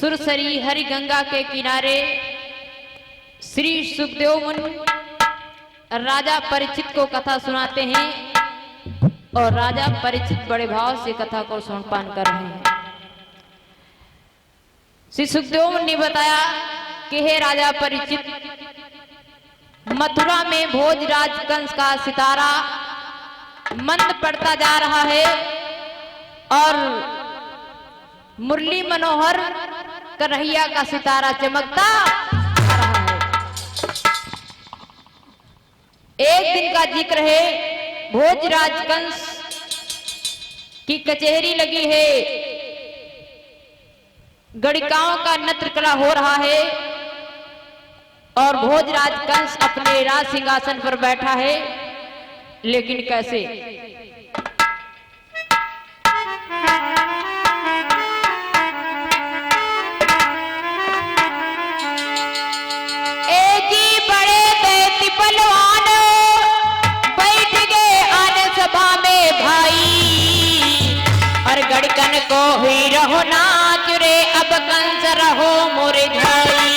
सुरसरी हरि गंगा के किनारे श्री सुखदेव मुनि राजा परीक्षित को कथा सुनाते हैं और राजा परीक्षित बड़े भाव से कथा को सुनपान कर रहे हैं। श्री सुखदेव मुनि ने बताया कि हे राजा परीक्षित, मथुरा में भोजराज कंस का सितारा मंद पड़ता जा रहा है और मुरली मनोहर कन्हैया का सितारा चमकता आ रहा है। एक दिन का जिक्र है, भोजराज कंस की कचहरी लगी है, गणिकाओं का नृत्य कला हो रहा है और भोजराज कंस अपने राज सिंहासन पर बैठा है। लेकिन कैसे? एक ही बड़े दैत्य बलवान बैठ गए आने सभा में भाई, और गणिकन को ही रहो नाच रे, अब कंस रहो मुरझाई।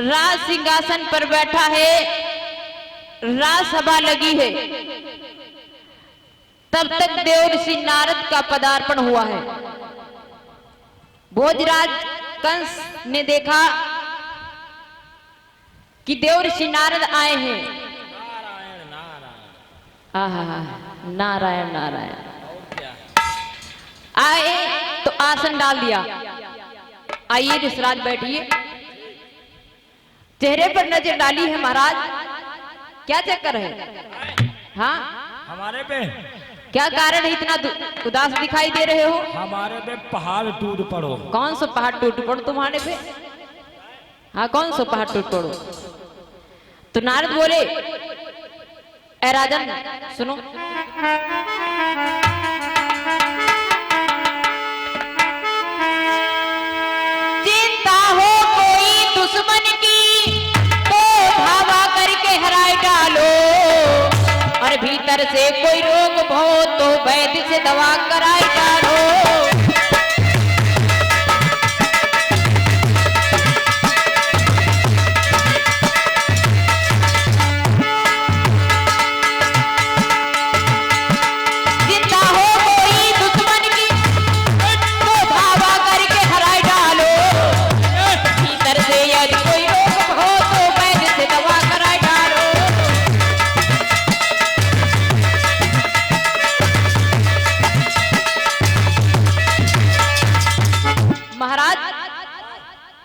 राज सिंहासन पर बैठा है, राजसभा लगी है। तब तक देव ऋषि नारद का पदार्पण हुआ है। भोजराज कंस ने देखा कि देव ऋषि नारद आए हैं। नारायण नारायण आए तो आसन डाल दिया। आइए ऋषिराज बैठिए। चेहरे पर नजर डाली है महाराज, क्या चक्कर है? हाँ, हमारे पे क्या कारण है इतना उदास दिखाई दे रहे हो? हमारे पे पहाड़ टूट पड़ो। कौन सा पहाड़ टूट पड़ो तुम्हारे पे? हाँ, कौन सा पहाड़ टूट पड़ो? तो नारद बोले, ए राजन सुनो, चिंता हो कोई दुश्मन की तो धावा करके हराए डालो, और भीतर से कोई रोग हो तो वैद्य से दवा कराए डालो।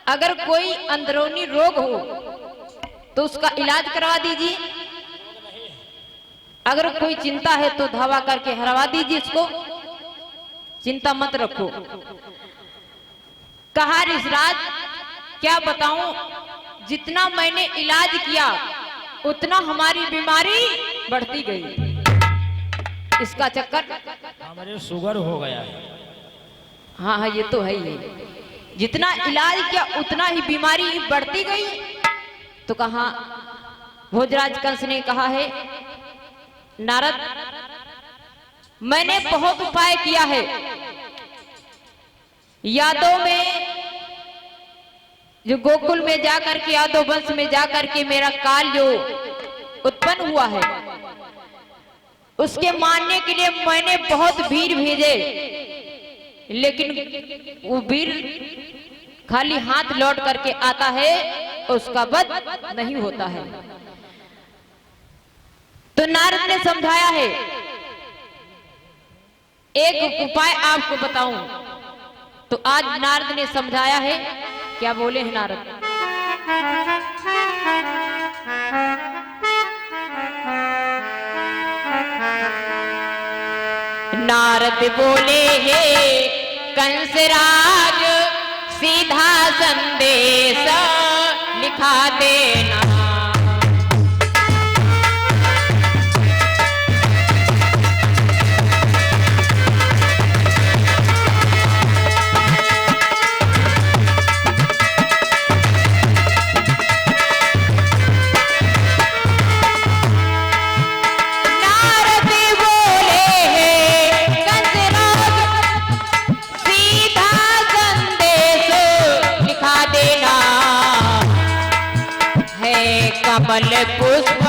अगर कोई अंदरूनी रोग हो तो उसका इलाज करवा दीजिए। अगर कोई चिंता है तो धावा करके हरवा दीजिए इसको, चिंता मत रखो। कहा ऋषिराज, क्या बताऊं, जितना मैंने इलाज किया उतना हमारी बीमारी बढ़ती गई। इसका चक्कर हमारे शुगर हो गया है। हाँ हाँ, ये तो है ही। जितना इलाज किया उतना ही बीमारी बढ़ती गई। तो कहा भोजराज कंस ने कहा है, नारद मैंने बहुत उपाय किया है, यादव में जो गोकुल में जाकर के यादव वंश में जाकर के मेरा काल जो उत्पन्न हुआ है उसके मारने के लिए मैंने बहुत वीर भेजे, लेकिन वो वीर खाली हाथ लौट करके आता है, उसका वध नहीं होता है। तो नारद ने समझाया है, एक उपाय आपको बताऊं। तो आज नारद ने समझाया है, क्या बोले हैं नारद? नारद बोले हे कंसराज, सीधा संदेश लिखा देना। कमल पुष्प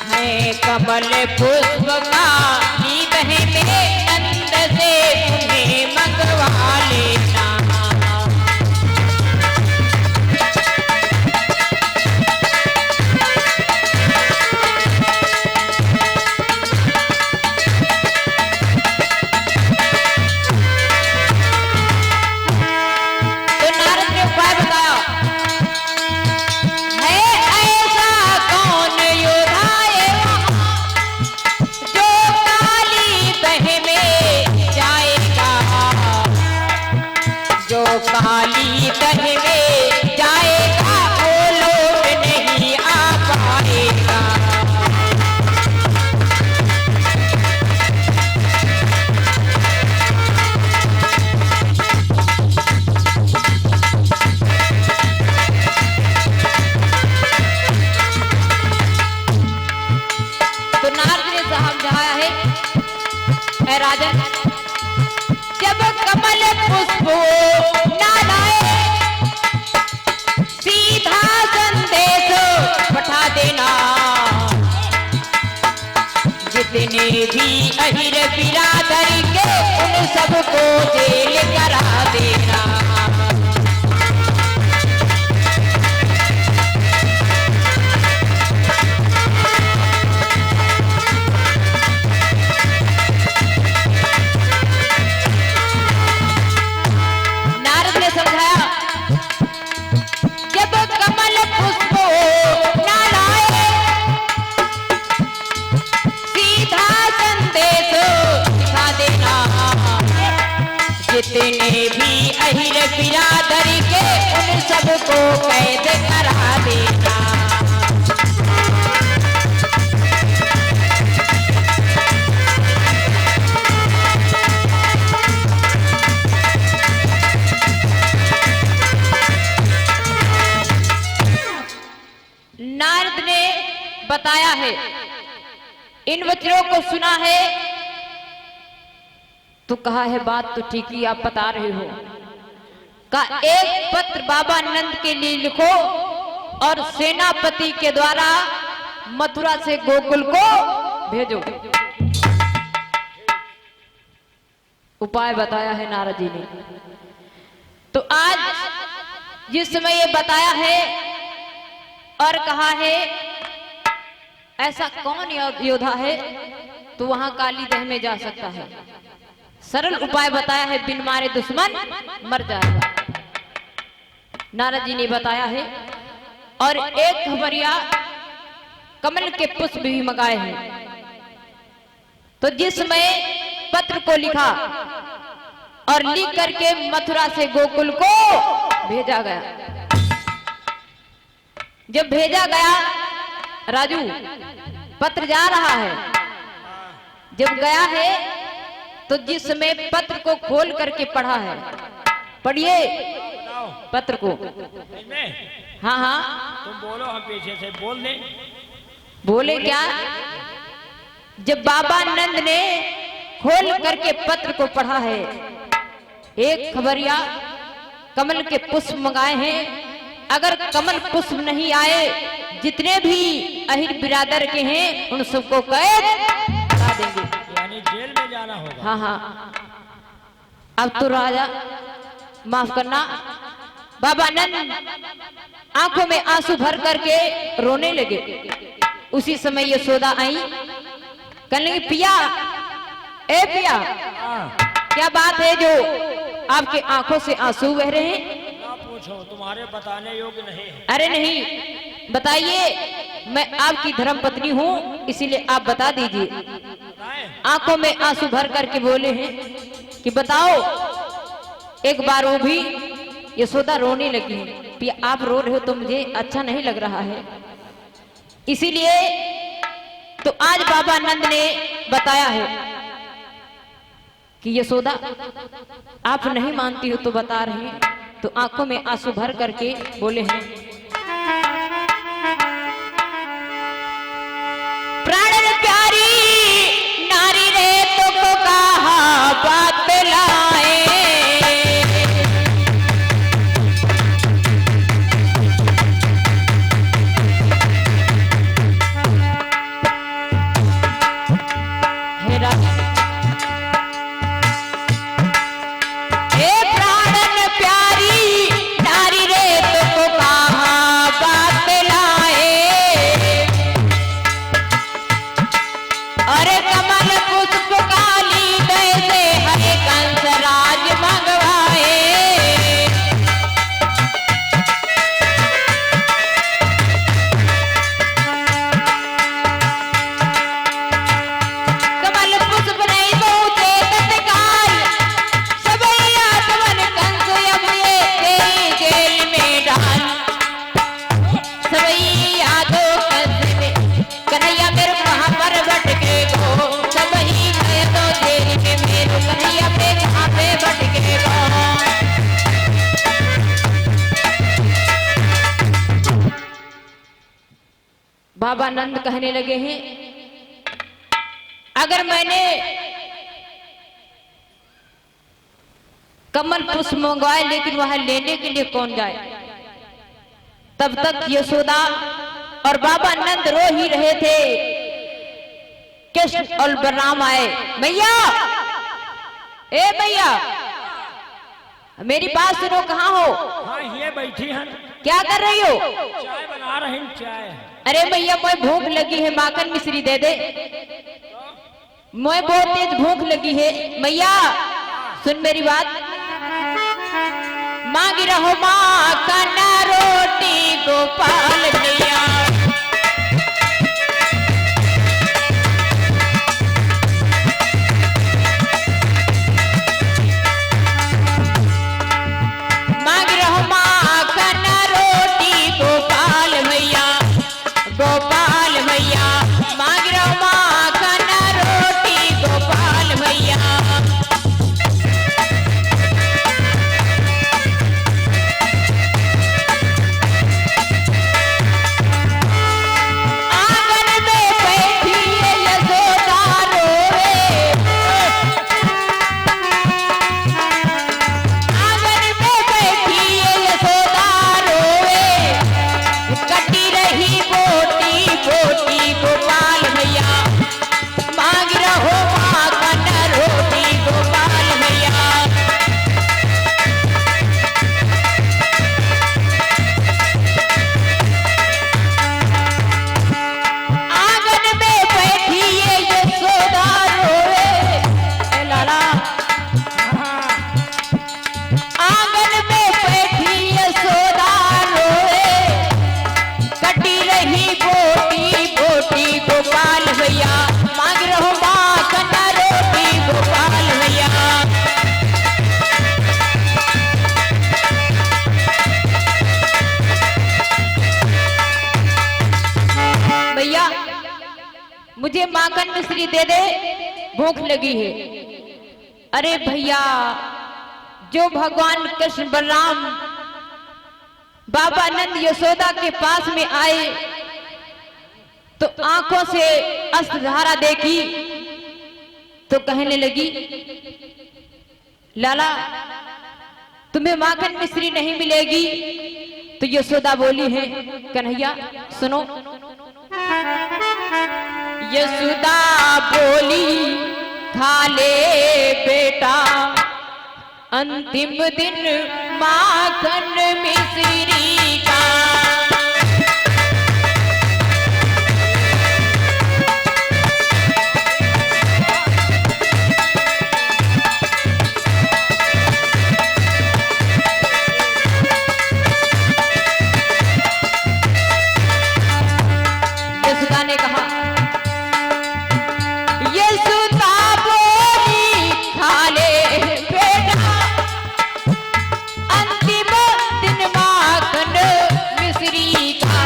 है कमल पुष्प का नींद है मेरे नंद से तुम्हें मंगवा लेना। तो नारद ने उपाय बताया, काली दह में जाएगा वो लोट नहीं आ पाएगा। तो नारद ने समझाया है, ऐ राजन, जब कमल पुष्प ना लाए सीधा संदेश पठा देना। जितने भी अहिर बिरादर के उन सबको जेल करा देना। जितने भी अहिर बिरादर के उन सबको कैद करा देना। नारद ने बताया है, इन वचनों को सुना है तो कहा है, बात तो ठीक ही आप बता रहे हो। का एक पत्र बाबा नंद के लिए लिखो और सेनापति के द्वारा मथुरा से गोकुल को भेजो। उपाय बताया है नारद जी ने। तो आज जिस समय ये बताया है और कहा है, ऐसा कौन योद्धा है तो वहां काली दह में जा सकता है। सरल उपाय बताया है, बिन मारे दुश्मन मर जाएगा। नारद जी ने बताया है, और एक खबरिया कमल के पुष्प भी मंगाए हैं। तो जिसमें पत्र को लिखा और लिख करके मथुरा से गोकुल को भेजा गया। जब भेजा गया, राजू पत्र जा रहा है, जब गया है तो जिसमें पत्र को खोल करके पढ़ा है, पढ़िए पत्र को। हाँ हाँ, तुम बोलो, हम पीछे से बोल दें। बोले क्या? जब बाबा नंद ने खोल करके पत्र को पढ़ा है, एक खबरिया कमल के पुष्प मंगाए हैं, अगर कमल पुष्प नहीं आए, जितने भी अहिर बिरादर के हैं उन सबको कैद करा देंगे, यानी जेल में जाना होगा। हाँ हाँ। अब तो राजा माफ करना, बाबा नंद आंखों में आंसू भर करके रोने लगे। उसी समय यशोदा आई, कहने लगी पिया, ए पिया, हाँ। क्या बात है जो आपके आंखों से आंसू बह रहे हैं? ना पूछो, तुम्हारे बताने योग्य नहीं है। अरे नहीं, बताइए, मैं आपकी धर्म पत्नी हूँ, इसीलिए आप बता दीजिए। बताएं? आंखों में आंसू भर करके बोले हैं कि बताओ। एक बार वो भी यशोदा रोने लगी है, पिया आप रो रहे हो तो मुझे अच्छा नहीं लग रहा है, इसीलिए तो आज बाबा नंद ने बताया है कि यशोदा आप नहीं मानती हो तो बता रहे हैं। तो आंखों में आंसू भर करके बोले हैं, प्राण प्यारी नारी रे तो को कहा बात लाए, हे राजा बाबा नंद कहने लगे हैं, अगर मैंने कमल पुष्प मंगवाए लेकिन वहां लेने के लिए कौन जाए? तब तक यशोदा और बाबा नंद रो ही रहे थे। कृष्ण और बलराम आए, भैया, ए भैया, मेरी बात सुनो, कहाँ हो? हाँ, ये बैठी हैं। क्या कर रही हो? चाय बना रही हैं, चाय। अरे भैया, मुझे भूख लगी है, माखन मिश्री दे दे, मुझे बहुत तेज भूख लगी है। भैया सुन मेरी बात, मांग रहो माखन रोटी गोपाल भैया, मांग रहो माखन रोटी गोपाल भैया, गोपाल भैया, मांग रहो माखन रोटी गोपाल भैया। मुझे माखन मिश्री दे दे, भूख लगी है। अरे भैया, जो भगवान कृष्ण बलराम बाबा नंद यशोदा के पास में आए तो आंखों से अश्रुधारा देखी तो कहने लगी, लाला तुम्हें माखन मिश्री नहीं मिलेगी। तो यशोदा बोली है, कन्हैया सुनो। यशोदा बोली, खा ले बेटा अंतिम दिन माखन मिश्री का। यशोदा ने कहा, यशोदा बोली, खा ले बेटा अंतिम दिन माखन मिश्री का।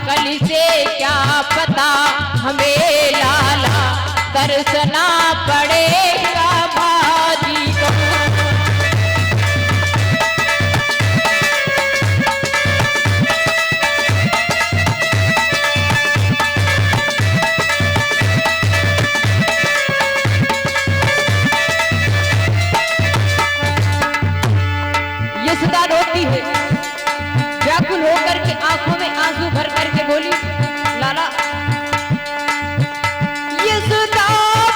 कल से क्या पता हमें लाला तरसना पड़ेगा भाजी को। यशोदा रोती है, व्याकुल होकर के आंखों में आंसू भर करके बोली, लाला। यशोदा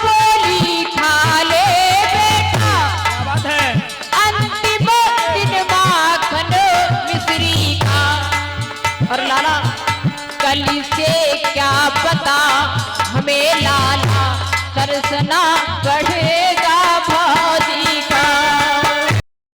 बोली, खा ले बेटा क्या बात है? अंतिम दिन माखन मिश्री का। और लाला कल से क्या पता हमें लाला तरसना पड़े